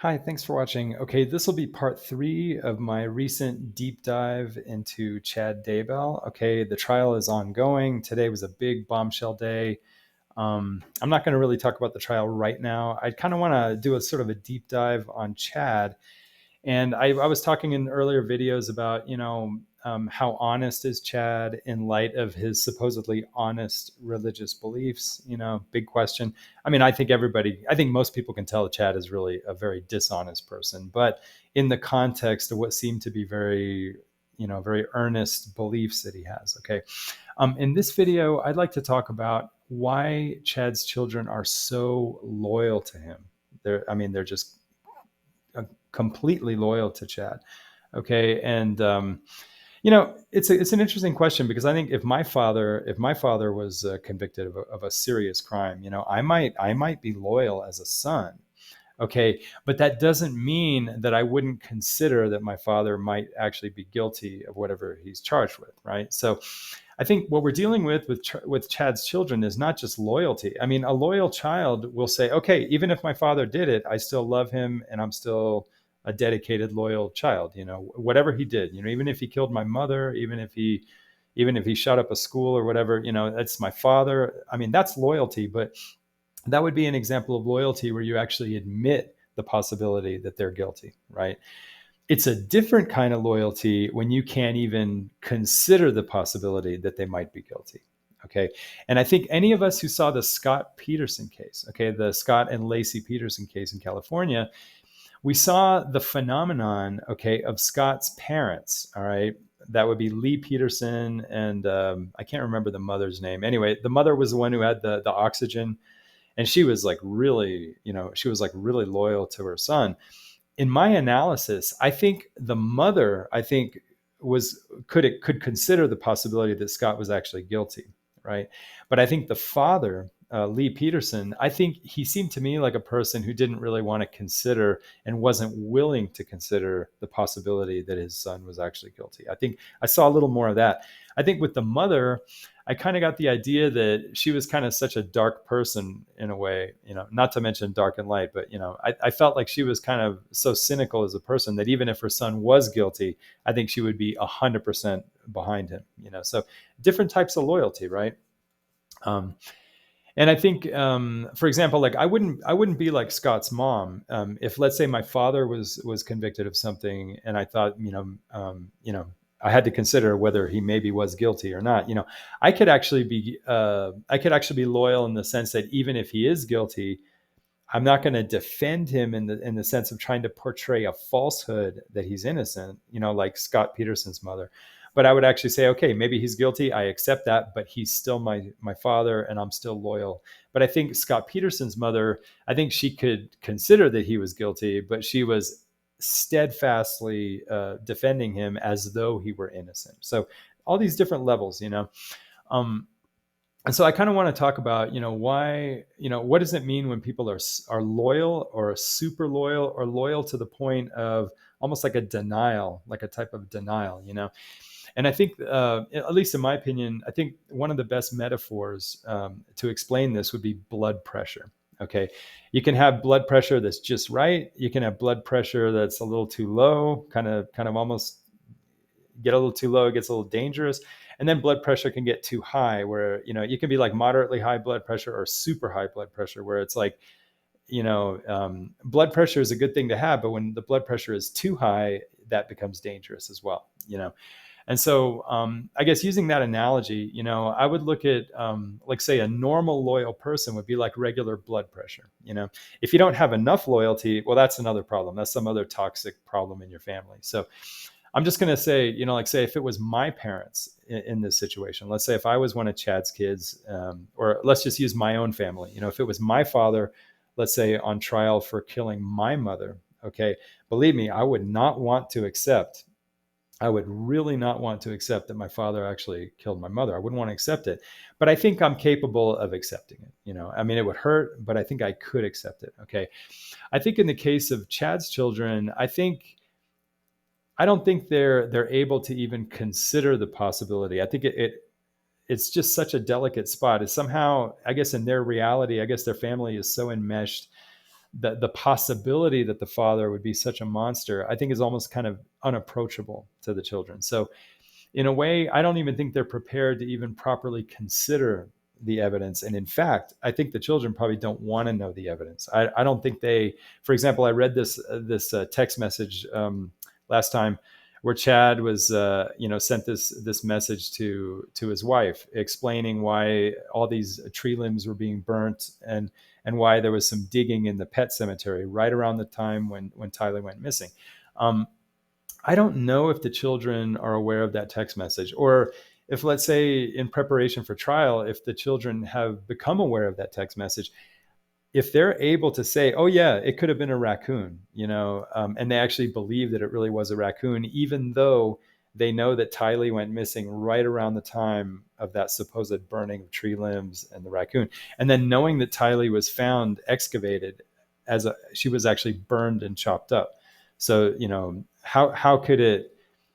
Hi, thanks for watching. Okay, this will be part 3 of my recent deep dive into Chad Daybell. Okay, the trial is ongoing. Today was a big bombshell day. I'm not going to really talk about the trial right now. I kind of want to do a sort of a deep dive on Chad. And I was talking in earlier videos about, how honest is Chad in light of his supposedly honest religious beliefs? Big question. I mean, I think most people can tell Chad is really a very dishonest person, but in the context of what seemed to be very earnest beliefs that he has. Okay. In this video, I'd like to talk about why Chad's children are so loyal to him. They're just completely loyal to Chad. Okay, and it's an interesting question because I think if my father was convicted of a serious crime, I might be loyal as a son. Okay, but that doesn't mean that I wouldn't consider that my father might actually be guilty of whatever he's charged with, right? So I think what we're dealing with Chad's children is not just loyalty. I mean, a loyal child will say, "Okay, even if my father did it, I still love him, and I'm still a dedicated, loyal child. Whatever he did. Even if he killed my mother, even if he shot up a school or whatever. That's my father. I mean, that's loyalty, but that would be an example of loyalty where you actually admit the possibility that they're guilty, right? It's a different kind of loyalty when you can't even consider the possibility that they might be guilty. Okay. And I think any of us who saw the Scott Peterson case, okay, the Scott and Lacey Peterson case in California, we saw the phenomenon, okay, of Scott's parents. All right. That would be Lee Peterson and I can't remember the mother's name. Anyway, the mother was the one who had the oxygen, and she was like really, she was like really loyal to her son. In my analysis, I think the mother, could consider the possibility that Scott was actually guilty, right? But I think the father, Lee Peterson, I think he seemed to me like a person who didn't really want to consider and wasn't willing to consider the possibility that his son was actually guilty. I think I saw a little more of that. I think with the mother, I kind of got the idea that she was kind of such a dark person in a way, not to mention dark and light, but, I felt like she was kind of so cynical as a person that even if her son was guilty, I think she would be 100% behind him, so different types of loyalty, right? Um, and I think, for example, like I wouldn't be like Scott's mom. If let's say my father was convicted of something, and I thought, I had to consider whether he maybe was guilty or not. I could actually be loyal in the sense that even if he is guilty, I'm not going to defend him in the sense of trying to portray a falsehood that he's innocent, like Scott Peterson's mother. But I would actually say, okay, maybe he's guilty. I accept that, but he's still my father, and I'm still loyal. But I think Scott Peterson's mother, I think she could consider that he was guilty, but she was steadfastly defending him as though he were innocent. So all these different levels. Um, and so I kind of want to talk about, why, what does it mean when people are loyal or super loyal or loyal to the point of almost like a denial, like a type of denial. And I think, at least in my opinion, I think one of the best metaphors to explain this would be blood pressure. Okay, you can have blood pressure that's just right. You can have blood pressure that's a little too low, kind of almost get a little too low, it gets a little dangerous. And then blood pressure can get too high, where you can be like moderately high blood pressure or super high blood pressure, where it's like, blood pressure is a good thing to have, but when the blood pressure is too high, that becomes dangerous as well. And so, I guess using that analogy, I would look at, like, say, a normal loyal person would be like regular blood pressure. If you don't have enough loyalty, well, that's another problem. That's some other toxic problem in your family. So I'm just going to say, like, say if it was my parents in this situation, let's say if I was one of Chad's kids, or let's just use my own family, if it was my father, let's say on trial for killing my mother, okay, believe me, I would really not want to accept that my father actually killed my mother. I wouldn't want to accept it, but I think I'm capable of accepting it. I mean, it would hurt, but I think I could accept it. Okay. I think in the case of Chad's children, I don't think they're able to even consider the possibility. I think it's just such a delicate spot. It's somehow, I guess, in their reality, I guess their family is so enmeshed the possibility that the father would be such a monster, I think, is almost kind of unapproachable to the children. So in a way, I don't even think they're prepared to even properly consider the evidence. And in fact, I think the children probably don't want to know the evidence. I don't think they, for example, I read this text message last time where Chad was, sent this message to his wife, explaining why all these tree limbs were being burnt, and why there was some digging in the pet cemetery right around the time when Tyler went missing. I don't know if the children are aware of that text message, or if, let's say, in preparation for trial, if the children have become aware of that text message, if they're able to say, oh yeah, it could have been a raccoon, and they actually believe that it really was a raccoon, even though they know that Tylee went missing right around the time of that supposed burning of tree limbs and the raccoon. And then knowing that Tylee was found excavated she was actually burned and chopped up. So,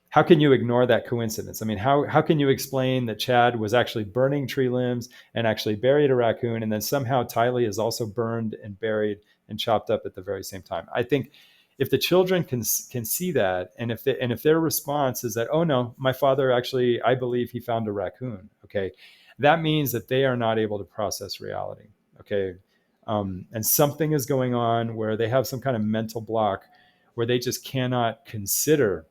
how can you ignore that coincidence? I mean, how can you explain that Chad was actually burning tree limbs and actually buried a raccoon, and then somehow Tylee is also burned and buried and chopped up at the very same time? I think if the children can see that, and if their response is that, oh no, my father actually, I believe he found a raccoon, okay, that means that they are not able to process reality, okay, and something is going on where they have some kind of mental block where they just cannot consider.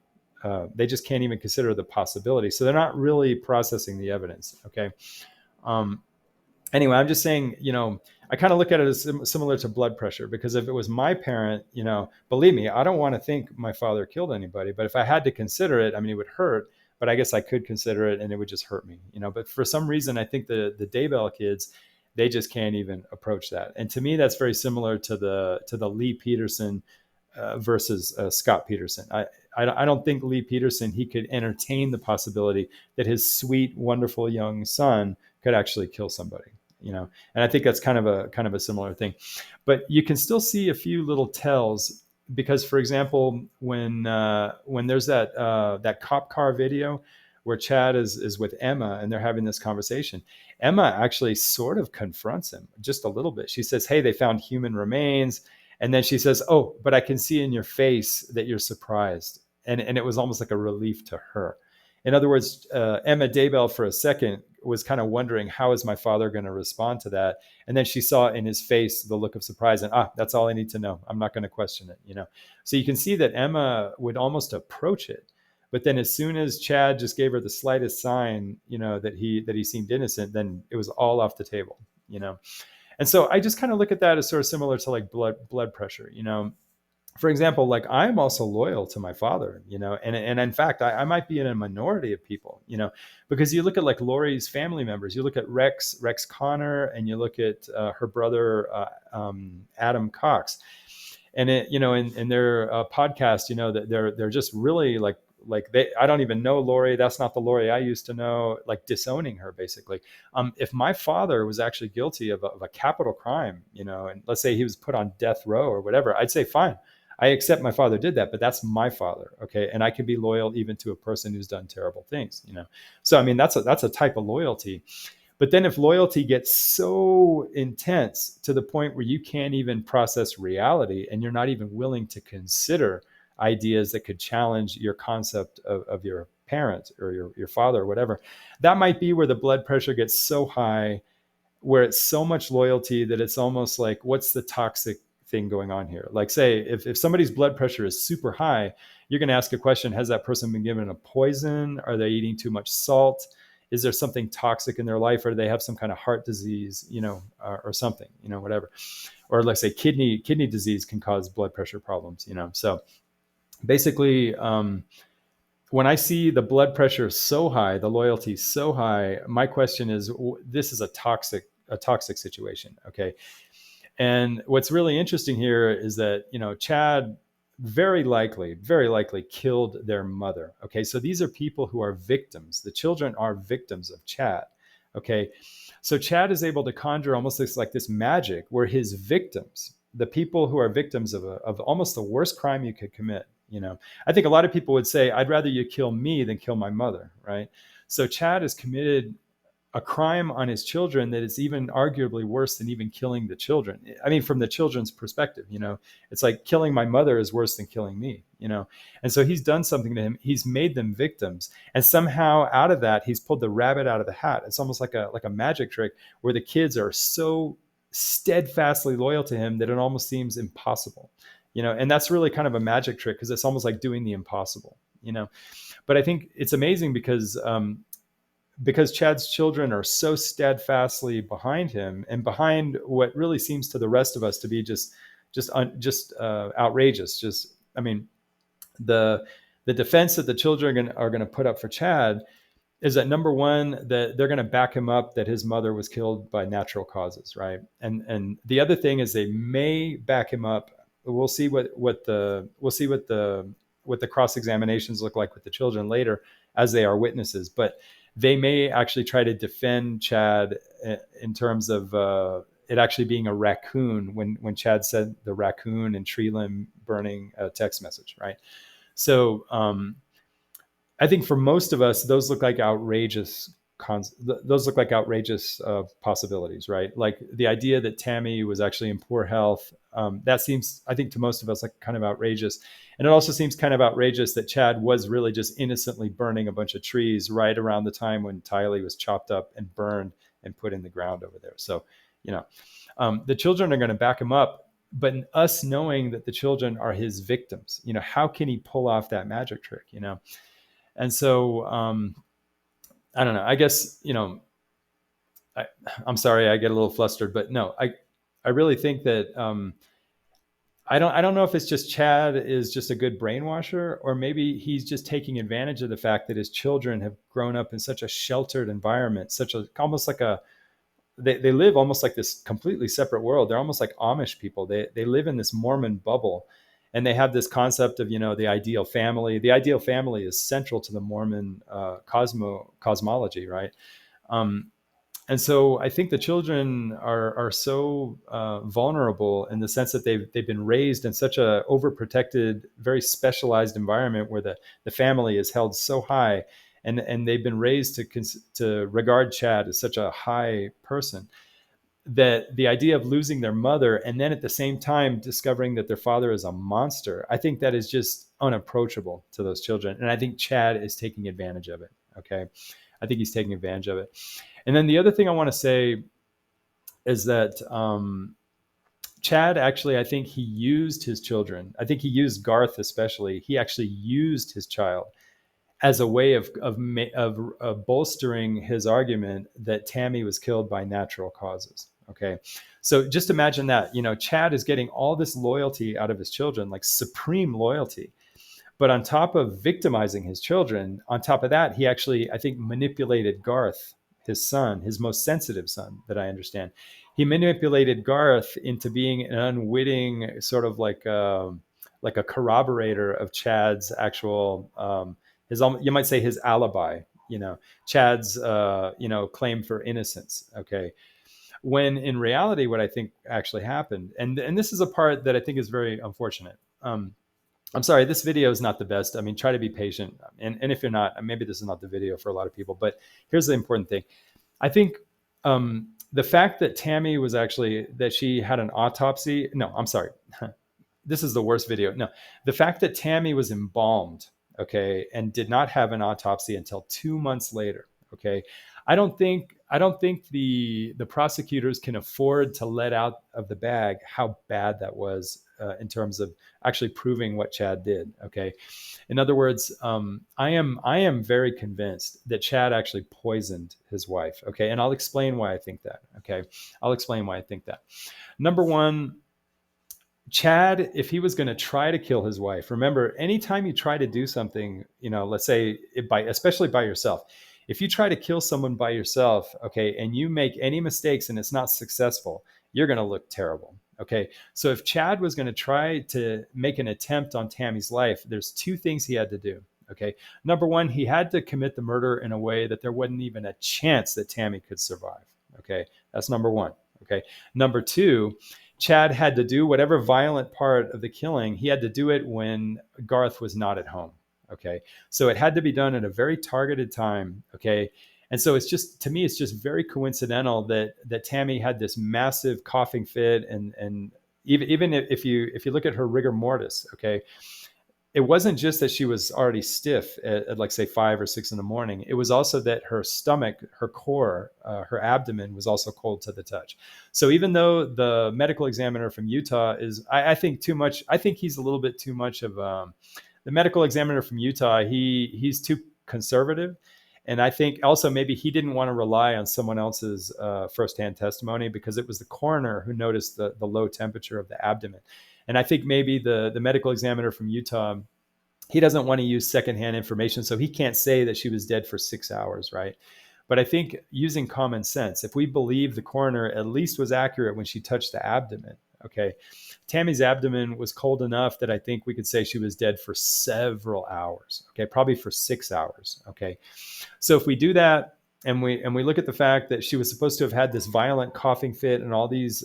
They just can't even consider the possibility. So they're not really processing the evidence. Okay. Um, anyway, I'm just saying, I kind of look at it as similar to blood pressure, because if it was my parent, believe me, I don't want to think my father killed anybody, but if I had to consider it, I mean, it would hurt, but I guess I could consider it and it would just hurt me, but for some reason, I think the Daybell kids, they just can't even approach that. And to me, that's very similar to the Lee Peterson versus Scott Peterson. I don't think Lee Peterson, he could entertain the possibility that his sweet, wonderful young son could actually kill somebody, and I think that's kind of a similar thing. But you can still see a few little tells, because, for example, when there's that cop car video where Chad is with Emma and they're having this conversation, Emma actually sort of confronts him just a little bit. She says, "Hey, they found human remains." And then she says, "Oh, but I can see in your face that you're surprised." And it was almost like a relief to her. In other words, Emma Daybell for a second was kind of wondering, how is my father going to respond to that? And then she saw in his face the look of surprise, and that's all I need to know. I'm not going to question it, So you can see that Emma would almost approach it. But then as soon as Chad just gave her the slightest sign, that he seemed innocent, then it was all off the table. And so I just kind of look at that as sort of similar to like blood pressure. For example, like, I'm also loyal to my father, and in fact, I might be in a minority of people, because you look at like Lori's family members, you look at Rex Connor, and you look at her brother Adam Cox, and in their podcast, that they're just really like I don't even know Lori. That's not the Lori I used to know, like disowning her basically. If my father was actually guilty of a capital crime, and let's say he was put on death row or whatever, I'd say, fine, I accept my father did that, but that's my father. Okay. And I can be loyal even to a person who's done terrible things, So, I mean, that's a type of loyalty. But then if loyalty gets so intense to the point where you can't even process reality, and you're not even willing to consider ideas that could challenge your concept of your parent or your father or whatever, that might be where the blood pressure gets so high, where it's so much loyalty that it's almost like, what's the toxic thing going on here? Like, say, if somebody's blood pressure is super high, you're going to ask a question: has that person been given a poison? Are they eating too much salt? Is there something toxic in their life, or do they have some kind of heart disease, or something, whatever? Or let's say kidney disease can cause blood pressure problems, So basically, when I see the blood pressure so high, the loyalty so high, my question is, this is a toxic situation, okay? And what's really interesting here is that, Chad very likely killed their mother. Okay. So these are people who are victims. The children are victims of Chad. Okay. So Chad is able to conjure almost this magic where his victims, the people who are victims of almost the worst crime you could commit. I think a lot of people would say, I'd rather you kill me than kill my mother. Right. So Chad has committed a crime on his children that is even arguably worse than even killing the children. I mean, from the children's perspective, it's like killing my mother is worse than killing me. And so he's done something to him. He's made them victims. And somehow out of that, he's pulled the rabbit out of the hat. It's almost like a magic trick where the kids are so steadfastly loyal to him that it almost seems impossible. And that's really kind of a magic trick because it's almost like doing the impossible. But I think it's amazing because Chad's children are so steadfastly behind him and behind what really seems to the rest of us to be just outrageous. I mean, the defense that the children are going to put up for Chad is that, number one, that they're going to back him up that his mother was killed by natural causes, right? And the other thing is they may back him up. We'll see what the cross examinations look like with the children later as they are witnesses, but they may actually try to defend Chad in terms of it actually being a raccoon when Chad said the raccoon and tree limb burning text message, right? So I think for most of us, those look like outrageous possibilities, right? Like the idea that Tammy was actually in poor health, that seems, I think, to most of us like kind of outrageous. And it also seems kind of outrageous that Chad was really just innocently burning a bunch of trees right around the time when Tylee was chopped up and burned and put in the ground over there. So, the children are going to back him up, but us knowing that the children are his victims, how can he pull off that magic trick, And so, I don't know. I guess, I'm sorry, I get a little flustered, but no, I really think that I don't know if it's just Chad is just a good brainwasher, or maybe he's just taking advantage of the fact that his children have grown up in such a sheltered environment, almost like they live almost like this completely separate world. They're almost like Amish people. They live in this Mormon bubble. And they have this concept of, the ideal family. The ideal family is central to the Mormon cosmology, right? And so I think the children are so vulnerable in the sense that they've been raised in such a overprotected, very specialized environment where the family is held so high, and they've been raised to regard Chad as such a high person, that the idea of losing their mother and then at the same time discovering that their father is a monster, I think that is just unapproachable to those children. And I think Chad is taking advantage of it. Okay. I think he's taking advantage of it. And then the other thing I want to say is that Chad actually, I think he used his children. I think he used Garth especially. He actually used his child as a way of bolstering his argument that Tammy was killed by natural causes. Okay. So just imagine that, Chad is getting all this loyalty out of his children, like supreme loyalty. But on top of victimizing his children, on top of that, he actually, I think, manipulated Garth, his son, his most sensitive son that I understand. He manipulated Garth into being an unwitting sort of like a corroborator of Chad's actual, you might say his alibi, Chad's, claim for innocence. Okay. When in reality, what I think actually happened, and this is a part that I think is very unfortunate. I'm sorry, this video is not the best. I mean, try to be patient. And if you're not, maybe this is not the video for a lot of people, but here's the important thing. I think the fact that Tammy was that she had an autopsy. No, I'm sorry. This is the worst video. No, the fact that Tammy was embalmed, okay, and did not have an autopsy until 2 months later. Okay. I don't think the prosecutors can afford to let out of the bag how bad that was in terms of actually proving what Chad did. Okay. In other words, I am very convinced that Chad actually poisoned his wife. Okay. And I'll explain why I think that. Okay. I'll explain why I think that. Number one, Chad, if he was going to try to kill his wife, remember, anytime you try to do something, let's say especially by yourself, if you try to kill someone by yourself, okay, and you make any mistakes and it's not successful, you're going to look terrible. Okay. So if Chad was going to try to make an attempt on Tammy's life, there's two things he had to do. Okay. Number one, he had to commit the murder in a way that there wasn't even a chance that Tammy could survive. Okay. That's number one. Okay. Number two, Chad had to do whatever violent part of the killing, he had to do it when Garth was not at home. Okay. So it had to be done at a very targeted time. Okay. And so it's just, to me, it's just very coincidental that Tammy had this massive coughing fit, and even if you look at her rigor mortis, okay, it wasn't just that she was already stiff at like say 5 or 6 in the morning. It was also that her stomach, her core, her abdomen was also cold to the touch. So even though the medical examiner from Utah is, I think too much. I think he's a little bit too much of the medical examiner from Utah. He's too conservative. And I think also maybe he didn't want to rely on someone else's firsthand testimony, because it was the coroner who noticed the low temperature of the abdomen. And I think maybe the medical examiner from Utah, he doesn't want to use secondhand information, so he can't say that she was dead for 6 hours, right? But I think using common sense, if we believe the coroner at least was accurate when she touched the abdomen, okay, Tammy's abdomen was cold enough that I think we could say she was dead for several hours, okay, probably for 6 hours, okay. So if we do that, and we look at the fact that she was supposed to have had this violent coughing fit and all this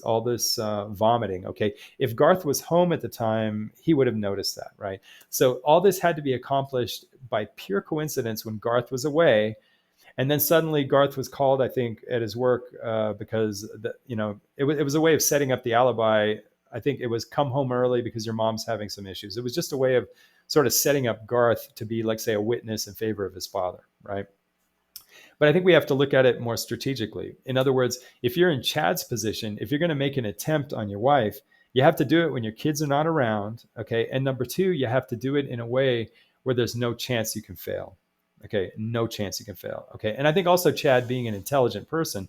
vomiting. Okay, if Garth was home at the time, he would have noticed that, right? So all this had to be accomplished by pure coincidence when Garth was away, and then suddenly Garth was called, I think, at his work because it was a way of setting up the alibi. I think it was come home early because your mom's having some issues. It was just a way of sort of setting up Garth to be, like, say, a witness in favor of his father, right? But I think we have to look at it more strategically. In other words, if you're in Chad's position, if you're going to make an attempt on your wife, you have to do it when your kids are not around. Okay. And number two, you have to do it in a way where there's no chance you can fail. Okay. No chance you can fail. Okay. And I think also Chad, being an intelligent person,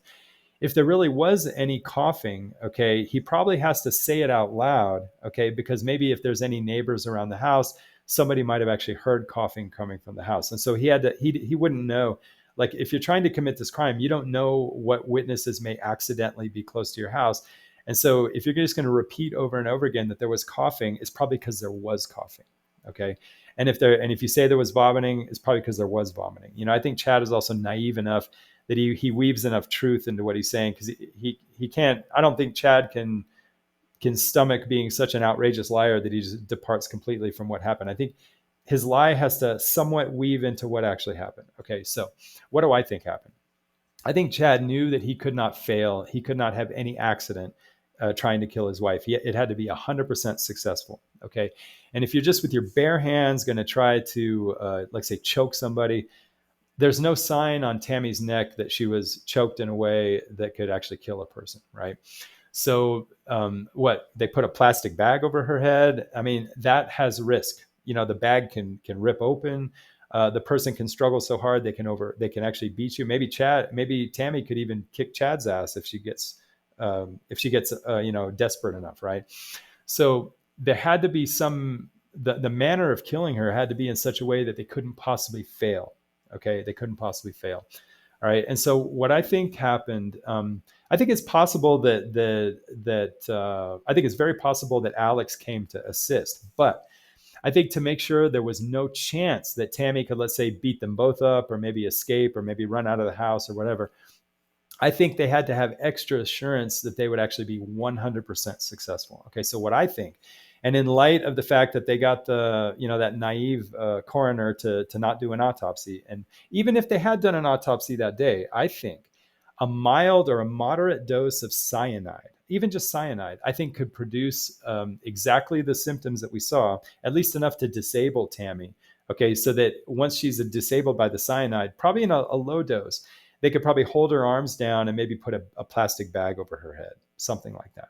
if there really was any coughing, okay, he probably has to say it out loud, okay, because maybe if there's any neighbors around the house, somebody might have actually heard coughing coming from the house. And so he wouldn't know. Like, if you're trying to commit this crime, you don't know what witnesses may accidentally be close to your house. And so if you're just going to repeat over and over again that there was coughing, it's probably because there was coughing. Okay. And if you say there was vomiting, it's probably because there was vomiting. I think Chad is also naive enough that he weaves enough truth into what he's saying, because he can't. I don't think Chad can stomach being such an outrageous liar that he just departs completely from what happened. I think his lie has to somewhat weave into what actually happened. Okay, so what do I think happened? I think Chad knew that he could not fail. He could not have any accident trying to kill his wife. It had to be 100% successful. Okay, and if you're just with your bare hands going to try to, like, say, choke somebody, there's no sign on Tammy's neck that she was choked in a way that could actually kill a person, right? So what, they put a plastic bag over her head? I mean, that has risk. The bag can rip open. The person can struggle so hard they can actually beat you. Maybe Tammy could even kick Chad's ass if she gets desperate enough, right? So there had to be the manner of killing her had to be in such a way that they couldn't possibly fail. Okay, they couldn't possibly fail. All right, and so what I think happened, I think it's possible I think it's very possible that Alex came to assist, but I think to make sure there was no chance that Tammy could, let's say, beat them both up, or maybe escape, or maybe run out of the house or whatever, I think they had to have extra assurance that they would actually be 100% successful. Okay, so what I think, and in light of the fact that they got that naive coroner to not do an autopsy, and even if they had done an autopsy that day, I think a mild or a moderate dose of cyanide, even just cyanide, I think could produce exactly the symptoms that we saw, at least enough to disable Tammy. Okay, so that once she's disabled by the cyanide, probably in a low dose, they could probably hold her arms down and maybe put a plastic bag over her head, something like that.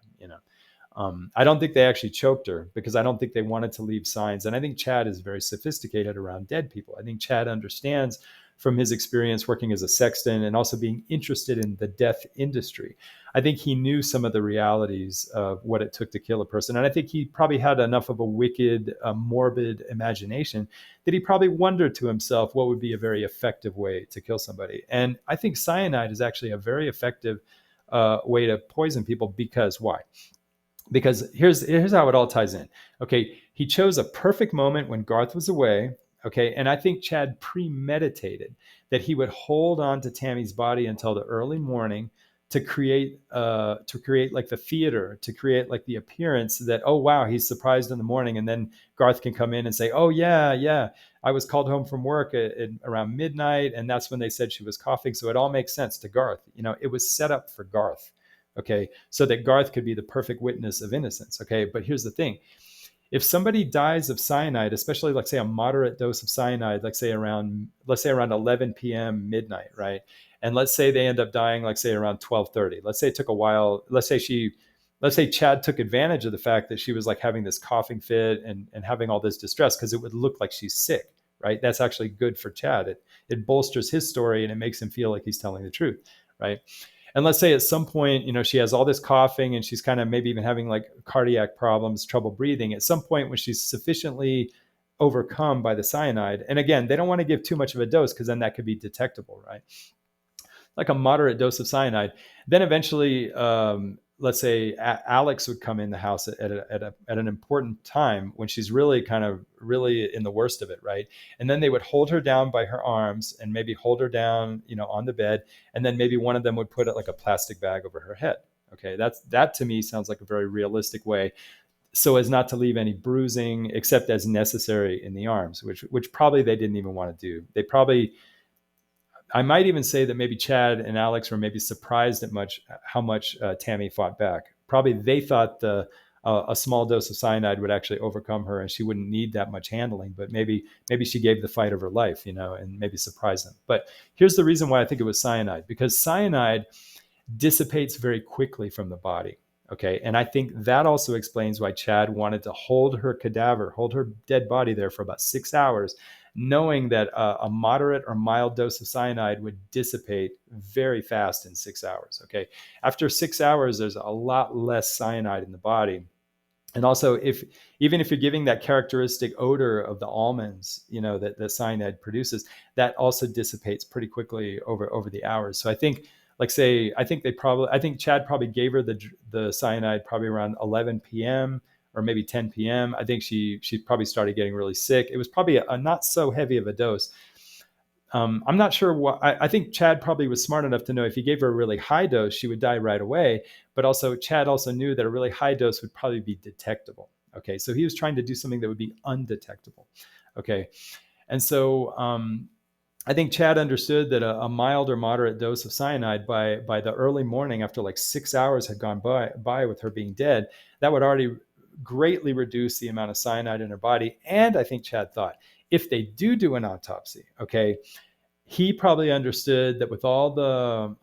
I don't think they actually choked her, because I don't think they wanted to leave signs. And I think Chad is very sophisticated around dead people. I think Chad understands, from his experience working as a sexton and also being interested in the death industry, I think he knew some of the realities of what it took to kill a person. And I think he probably had enough of a wicked, morbid imagination that he probably wondered to himself what would be a very effective way to kill somebody. And I think cyanide is actually a very effective way to poison people. Because why? Because here's how it all ties in. Okay, he chose a perfect moment when Garth was away. Okay, and I think Chad premeditated that he would hold on to Tammy's body until the early morning to create like the theater, to create like the appearance that, oh wow, he's surprised in the morning, and then Garth can come in and say, oh yeah, I was called home from work at around midnight, and that's when they said she was coughing. So it all makes sense to Garth. It was set up for Garth, okay, so that Garth could be the perfect witness of innocence. Okay, but here's the thing: if somebody dies of cyanide, especially like say a moderate dose of cyanide, like say around, let's say around 11 p.m. midnight, right? And let's say they end up dying, like say around 12:30. Let's say it took a while. Let's say Chad took advantage of the fact that she was like having this coughing fit and having all this distress, because it would look like she's sick, right? That's actually good for Chad. It bolsters his story and it makes him feel like he's telling the truth, right? And let's say at some point, she has all this coughing and she's kind of maybe even having like cardiac problems, trouble breathing. At some point when she's sufficiently overcome by the cyanide, and again, they don't want to give too much of a dose because then that could be detectable, right? Like a moderate dose of cyanide. Then eventually, let's say Alex would come in the house at an important time when she's really kind of really in the worst of it, right? And then they would hold her down by her arms and maybe hold her down, on the bed, and then maybe one of them would put like a plastic bag over her head. Okay, that to me sounds like a very realistic way, so as not to leave any bruising except as necessary in the arms, which probably they didn't even want to do. They probably, I might even say that maybe Chad and Alex were maybe surprised at how much Tammy fought back. Probably they thought a small dose of cyanide would actually overcome her and she wouldn't need that much handling. But maybe she gave the fight of her life, and maybe surprised them. But here's the reason why I think it was cyanide: because cyanide dissipates very quickly from the body. Okay, and I think that also explains why Chad wanted to hold her dead body there for about 6 hours, knowing that a moderate or mild dose of cyanide would dissipate very fast in 6 hours. Okay, after 6 hours, there's a lot less cyanide in the body. And also, even if you're giving that characteristic odor of the almonds, that the cyanide produces, that also dissipates pretty quickly over the hours. So I think, I think Chad probably gave her the cyanide probably around 11 p.m. or maybe 10 p.m. I think she probably started getting really sick. It was probably a not so heavy of a dose. I'm not sure what, I think Chad probably was smart enough to know if he gave her a really high dose, she would die right away. But also Chad also knew that a really high dose would probably be detectable. Okay, so he was trying to do something that would be undetectable. Okay, and so I think Chad understood that a mild or moderate dose of cyanide by the early morning, after like 6 hours had gone by with her being dead, that would already greatly reduce the amount of cyanide in her body. And I think Chad thought, if they do an autopsy, okay, he probably understood that with all the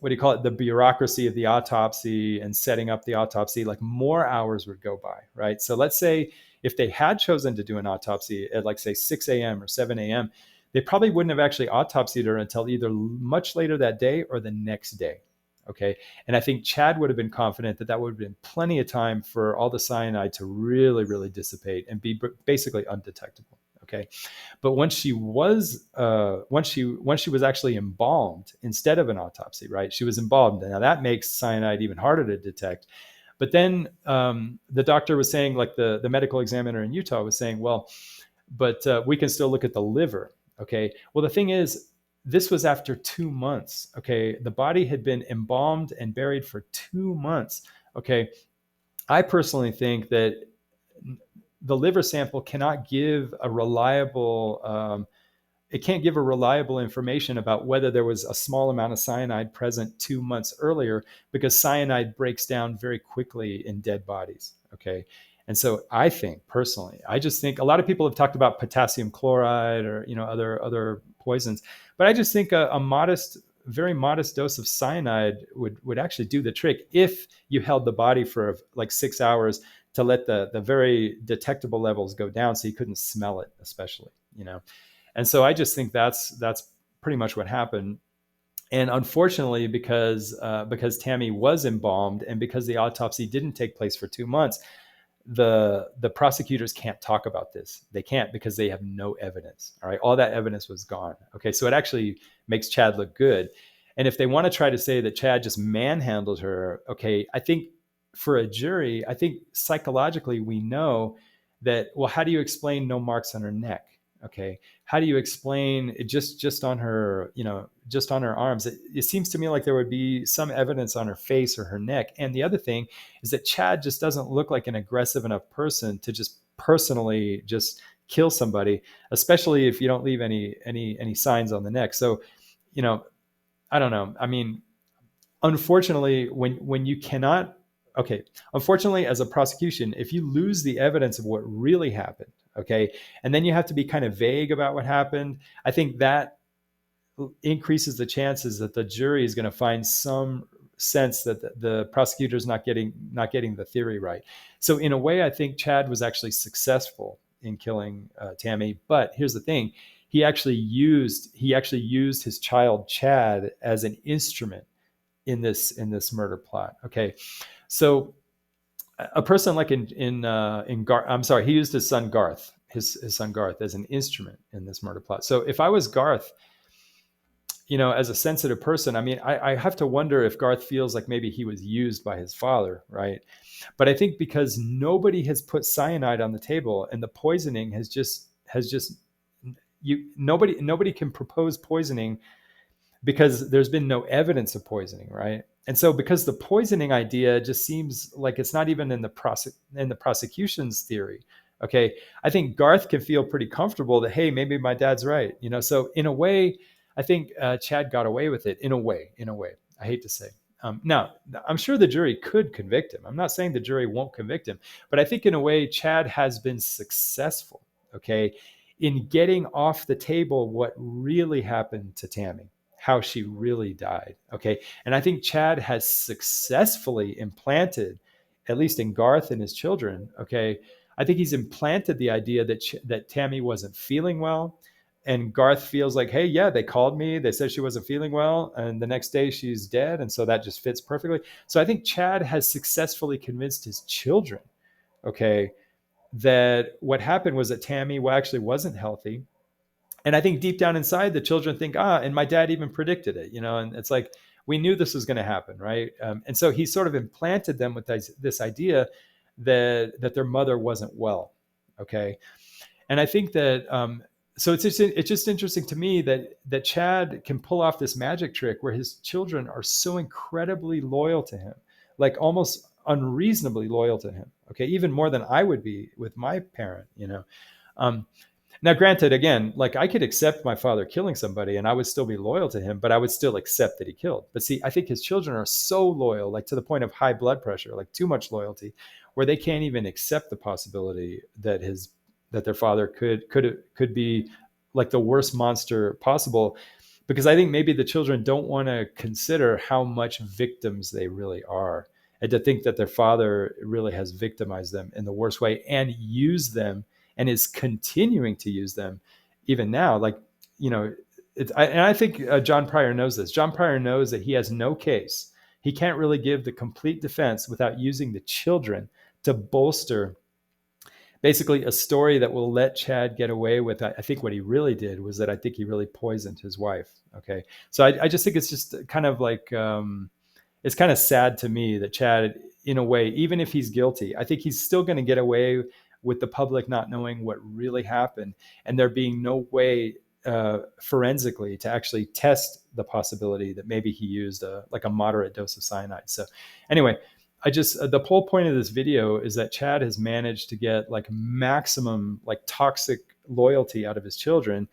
what do you call it, the bureaucracy of the autopsy and setting up the autopsy, like more hours would go by, right? So let's say if they had chosen to do an autopsy at like say 6 a.m. or 7 a.m., they probably wouldn't have actually autopsied her until either much later that day or the next day. Okay. And I think Chad would have been confident that would have been plenty of time for all the cyanide to really, really dissipate and be basically undetectable. Okay. But once she was actually embalmed instead of an autopsy, right? She was embalmed. Now that makes cyanide even harder to detect. But then the doctor was saying, like the medical examiner in Utah was saying, well, but we can still look at the liver. Okay. Well, the thing is, this was after 2 months. Okay. The body had been embalmed and buried for 2 months. Okay. I personally think that the liver sample cannot give a reliable, it can't give a reliable information about whether there was a small amount of cyanide present 2 months earlier, because cyanide breaks down very quickly in dead bodies. Okay. And so I think personally, I just think a lot of people have talked about potassium chloride or, other poisons, but I just think a modest, very modest dose of cyanide would actually do the trick if you held the body for like 6 hours to let the very detectable levels go down so you couldn't smell it, especially, And so I just think that's pretty much what happened. And unfortunately, because Tammy was embalmed and because the autopsy didn't take place for 2 months, the prosecutors can't talk about this. They can't, because they have no evidence. All right. All that evidence was gone. Okay. So it actually makes Chad look good. And if they want to try to say that Chad just manhandled her, okay, I think for a jury, I think psychologically we know that, well, how do you explain no marks on her neck? Okay, how do you explain it just on her, just on her arms? It seems to me like there would be some evidence on her face or her neck. And the other thing is that Chad just doesn't look like an aggressive enough person to just personally just kill somebody, especially if you don't leave any signs on the neck. So, you know, I don't know. I mean, unfortunately, when you cannot, okay, unfortunately, as a prosecution, if you lose the evidence of what really happened, okay, and then you have to be kind of vague about what happened, I think that increases the chances that the jury is going to find some sense that the prosecutor is not getting the theory right. So in a way, I think Chad was actually successful in killing Tammy. But here's the thing: he actually used his child Chad as an instrument in this murder plot. Okay, so a person like in Garth, I'm sorry, he used his son Garth, his son Garth, as an instrument in this murder plot. So if I was Garth, as a sensitive person, I mean, I have to wonder if Garth feels like maybe he was used by his father, right? But I think because nobody has put cyanide on the table and the poisoning has just nobody can propose poisoning because there's been no evidence of poisoning, right? And so because the poisoning idea just seems like it's not even in the prosecution's theory. Okay, I think Garth can feel pretty comfortable that, hey, maybe my dad's right. So in a way, I think Chad got away with it. In a way, I hate to say. Now, I'm sure the jury could convict him. I'm not saying the jury won't convict him, but I think in a way, Chad has been successful, okay, in getting off the table what really happened to Tammy, how she really died. Okay. And I think Chad has successfully implanted, at least in Garth and his children, okay, I think he's implanted the idea that Tammy wasn't feeling well. And Garth feels like, hey, yeah, they called me. They said she wasn't feeling well. And the next day she's dead. And so that just fits perfectly. So I think Chad has successfully convinced his children, okay, that what happened was that Tammy actually wasn't healthy. And I think deep down inside, the children think, and my dad even predicted it, and it's like, we knew this was going to happen, right? And so he sort of implanted them with this idea that their mother wasn't well, okay? And I think that, so it's just interesting to me that Chad can pull off this magic trick where his children are so incredibly loyal to him, like almost unreasonably loyal to him, okay? Even more than I would be with my parent. Um, Now, granted, again, like I could accept my father killing somebody and I would still be loyal to him, but I would still accept that he killed. But see, I think his children are so loyal, like to the point of high blood pressure, like too much loyalty, where they can't even accept the possibility that their father could be like the worst monster possible. Because I think maybe the children don't want to consider how much victims they really are, and to think that their father really has victimized them in the worst way and used them and is continuing to use them even now. Like, and I think John Pryor knows this. John Pryor knows that he has no case. He can't really give the complete defense without using the children to bolster basically a story that will let Chad get away with. I think what he really did was that I think he really poisoned his wife. Okay. So I just think it's just kind of like, it's kind of sad to me that Chad, in a way, even if he's guilty, I think he's still going to get away with the public not knowing what really happened, and there being no way forensically to actually test the possibility that maybe he used like a moderate dose of cyanide. So anyway, the whole point of this video is that Chad has managed to get like maximum like toxic loyalty out of his children,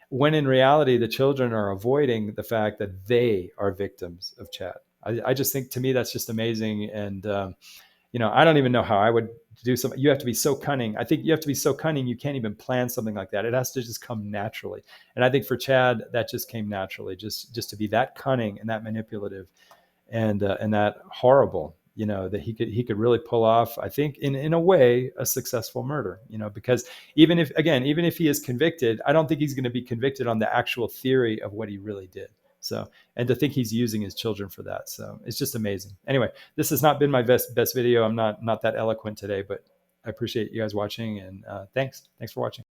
when in reality the children are avoiding the fact that they are victims of Chad. I just think, to me, that's just amazing. And I don't even know how I would do something. You have to be so cunning. I think you have to be so cunning. You can't even plan something like that. It has to just come naturally. And I think for Chad, that just came naturally, just to be that cunning and that manipulative and that horrible, that he could really pull off, I think, in a way, a successful murder, because even if he is convicted, I don't think he's going to be convicted on the actual theory of what he really did. So, and to think he's using his children for that. So it's just amazing. Anyway, this has not been my best video. I'm not that eloquent today, but I appreciate you guys watching, and thanks for watching.